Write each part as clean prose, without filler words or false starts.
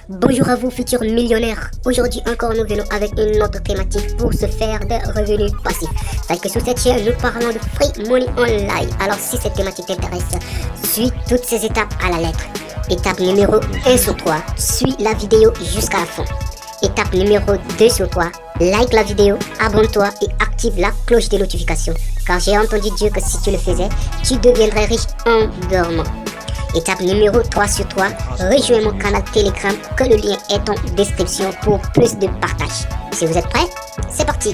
Bonjour à vous futurs millionnaires. Aujourd'hui encore nous venons avec une autre thématique pour se faire des revenus passifs. Sachez que sur cette chaîne nous parlons de free money online. Alors si cette thématique t'intéresse, suis toutes ces étapes à la lettre. Étape numéro 1 sur 3, suis la vidéo jusqu'à la fin. Étape numéro 2 sur 3, like la vidéo, abonne-toi et active la cloche de notification. Car j'ai entendu dire que si tu le faisais, tu deviendrais riche en dormant. Étape numéro 3 sur 3, rejoins mon canal Telegram que le lien est en description pour plus de partage. Si vous êtes prêts, c'est parti.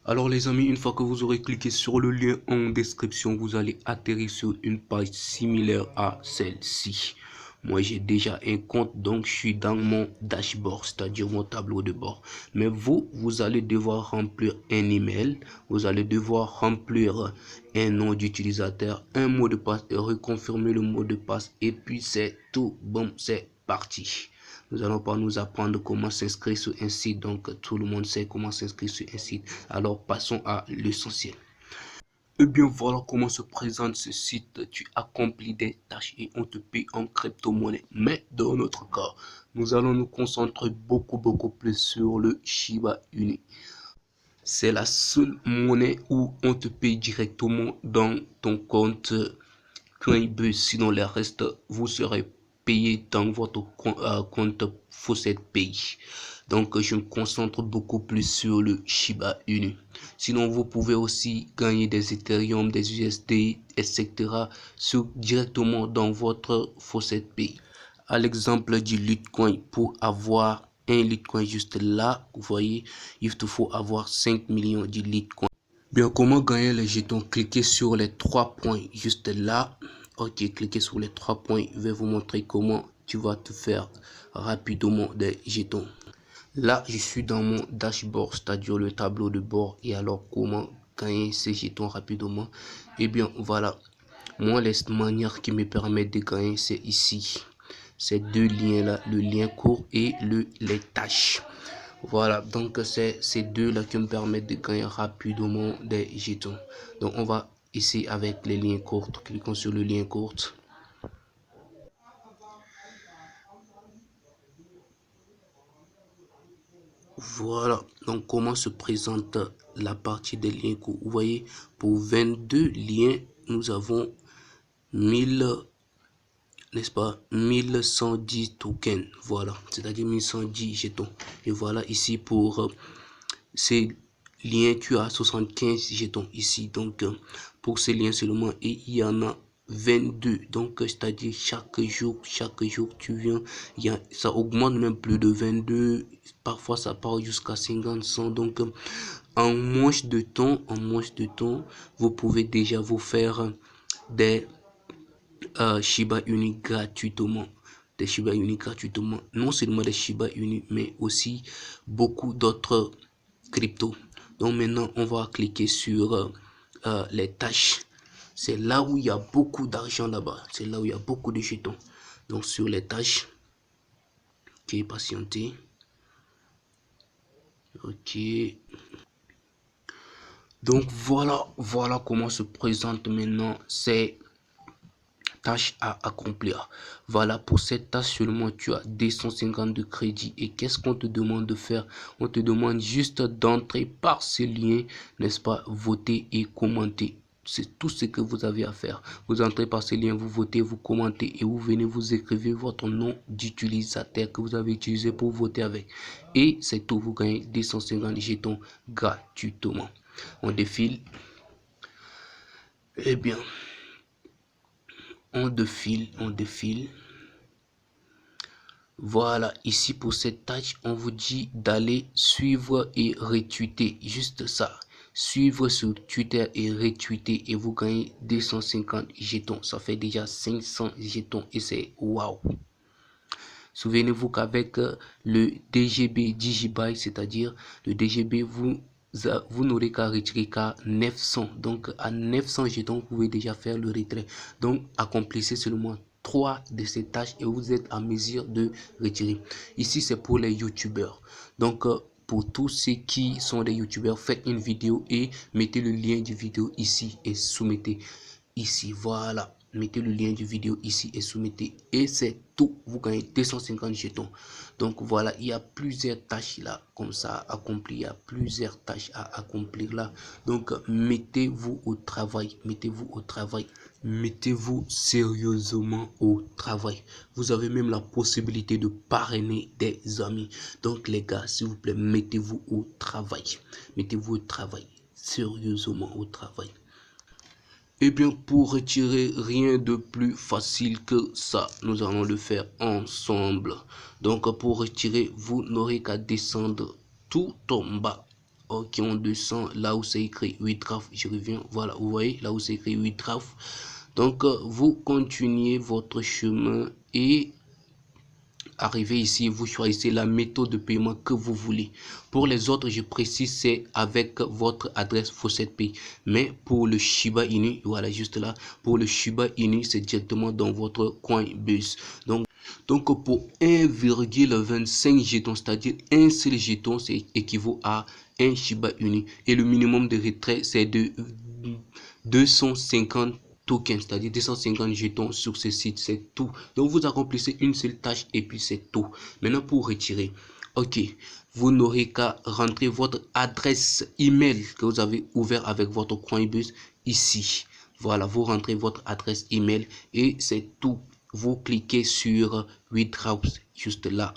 Alors les amis, une fois que vous aurez cliqué sur le lien en description, vous allez atterrir sur une page similaire à celle-ci. Moi j'ai déjà un compte, donc je suis dans mon dashboard, c'est-à-dire mon tableau de bord. Mais vous allez devoir remplir un email, vous allez devoir remplir un nom d'utilisateur, un mot de passe et reconfirmer le mot de passe. Et puis c'est tout, bon, c'est parti. Nous n'allons pas nous apprendre comment s'inscrire sur un site, donc tout le monde sait comment s'inscrire sur un site. Alors passons à l'essentiel. Eh bien voilà comment se présente ce site. Tu accomplis des tâches et on te paye en crypto-monnaie. Mais dans notre cas, nous allons nous concentrer beaucoup plus sur le Shiba Inu. C'est la seule monnaie où on te paye directement dans ton compte Coinbase. Sinon le reste, vous serez payé dans votre compte Faucet Pay. Donc je me concentre beaucoup plus sur le Shiba Inu. Sinon vous pouvez aussi gagner des Ethereum, des USD, etc. directement dans votre Faucet Pay. À l'exemple du Litecoin, pour avoir un Litecoin juste là, vous voyez, il te faut avoir 5 millions de Litecoin. Bien, comment gagner les jetons? Cliquez sur les 3 points juste là. Ok, cliquez sur les 3 points. Je vais vous montrer comment tu vas te faire rapidement des jetons. Là, je suis dans mon dashboard, c'est-à-dire le tableau de bord. Et alors, comment gagner ces jetons rapidement? Eh bien, voilà. Moi, les manières qui me permettent de gagner, c'est ici. Ces deux liens-là, le lien court et les tâches. Voilà, donc c'est ces deux-là qui me permettent de gagner rapidement des jetons. Donc, on va ici avec les liens courts. Cliquons sur le lien court. Voilà, donc comment se présente la partie des liens courts. Vous voyez, pour 22 liens, nous avons 1000, n'est-ce pas, 1110 tokens. Voilà, c'est-à-dire 1110 jetons. Et voilà, ici pour ces liens, tu as 75 jetons ici. Donc, pour ces liens seulement, et il y en a 22, donc c'est-à-dire chaque jour tu viens, ça augmente même plus de 22, parfois ça part jusqu'à 50, 100. Donc en moins de temps vous pouvez déjà vous faire des Shiba Inu gratuitement, non seulement des Shiba Inu mais aussi beaucoup d'autres cryptos. Donc maintenant on va cliquer sur les tâches. C'est là où il y a beaucoup d'argent là-bas. C'est là où il y a beaucoup de jetons. Donc sur les tâches. Ok, patientez. Ok. Donc voilà comment se présente maintenant ces tâches à accomplir. Voilà, pour cette tâche seulement tu as 250 de crédit. Et qu'est-ce qu'on te demande de faire? On te demande juste d'entrer par ce lien, n'est-ce pas, voter et commenter. C'est tout ce que vous avez à faire. Vous entrez par ce lien, vous votez, vous commentez et vous venez, vous écrivez votre nom d'utilisateur que vous avez utilisé pour voter avec. Et c'est tout, vous gagnez 250 jetons gratuitement. On défile. Eh bien, on défile. Voilà, ici pour cette tâche, on vous dit d'aller suivre et retweeter. Juste ça. Suivre sur Twitter et retweeter et vous gagnez 250 jetons. Ça fait déjà 500 jetons et c'est waouh. Souvenez-vous qu'avec le DGB Digibyte, c'est-à-dire le DGB, vous n'aurez qu'à retirer qu'à 900. Donc à 900 jetons, vous pouvez déjà faire le retrait. Donc accomplissez seulement 3 de ces tâches et vous êtes à mesure de retirer. Ici, c'est pour les youtubeurs. Donc pour tous ceux qui sont des youtubeurs, faites une vidéo et mettez le lien du vidéo ici et soumettez ici. Voilà, mettez le lien du vidéo ici et soumettez, et c'est tout. Vous gagnez 250 jetons. Donc voilà, il y a plusieurs tâches là comme ça à accomplir, il y a plusieurs tâches à accomplir là. Donc mettez-vous au travail, mettez-vous au travail, mettez-vous sérieusement au travail. Vous avez même la possibilité de parrainer des amis. Donc les gars, s'il vous plaît, mettez-vous au travail, mettez-vous au travail, sérieusement au travail. Eh bien, pour retirer, rien de plus facile que ça. Nous allons le faire ensemble. Donc, pour retirer, vous n'aurez qu'à descendre tout en bas. Ok, on descend là où c'est écrit 8 draft. Je reviens. Voilà, vous voyez, là où c'est écrit 8 draft. Donc, vous continuez votre chemin et arrivez ici, vous choisissez la méthode de paiement que vous voulez. Pour les autres, je précise, c'est avec votre adresse Faucet-Pay. Mais pour le Shiba Inu, voilà, juste là, pour le Shiba Inu, c'est directement dans votre Coinbase. Donc pour 1,25 jetons, c'est-à-dire un seul jeton, c'est équivaut à un Shiba Inu. Et le minimum de retrait, c'est de 250 tokens, c'est-à-dire 250 jetons sur ce site, c'est tout. Donc vous accomplissez une seule tâche et puis c'est tout. Maintenant pour retirer, ok, vous n'aurez qu'à rentrer votre adresse email que vous avez ouvert avec votre Coinbase ici. Voilà, vous rentrez votre adresse email et c'est tout. Vous cliquez sur 8 drops juste là.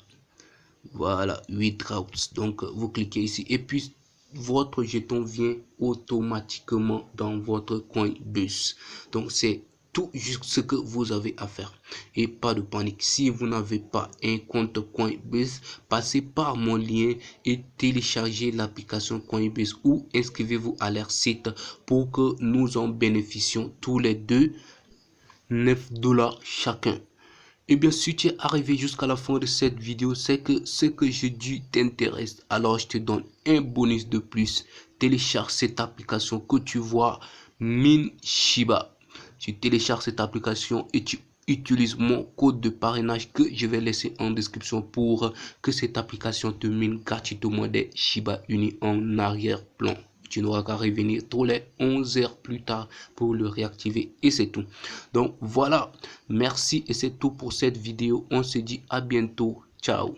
Voilà, 8 drops. Donc vous cliquez ici et puis votre jeton vient automatiquement dans votre Coinbase. Donc c'est tout juste ce que vous avez à faire. Et pas de panique, si vous n'avez pas un compte Coinbase, passez par mon lien et téléchargez l'application Coinbase ou inscrivez-vous à leur site pour que nous en bénéficions tous les deux, 9 $ chacun. Et bien, si tu es arrivé jusqu'à la fin de cette vidéo, c'est que ce que je dis t'intéresse. Alors, je te donne un bonus de plus. Télécharge cette application que tu vois, Mine Shiba. Tu télécharges cette application et tu utilises mon code de parrainage que je vais laisser en description pour que cette application te mine gratuitement des Shiba Inu en arrière-plan. Tu n'auras qu'à revenir tous les 11 heures plus tard pour le réactiver et c'est tout. Donc voilà, merci et c'est tout pour cette vidéo. On se dit à bientôt. Ciao.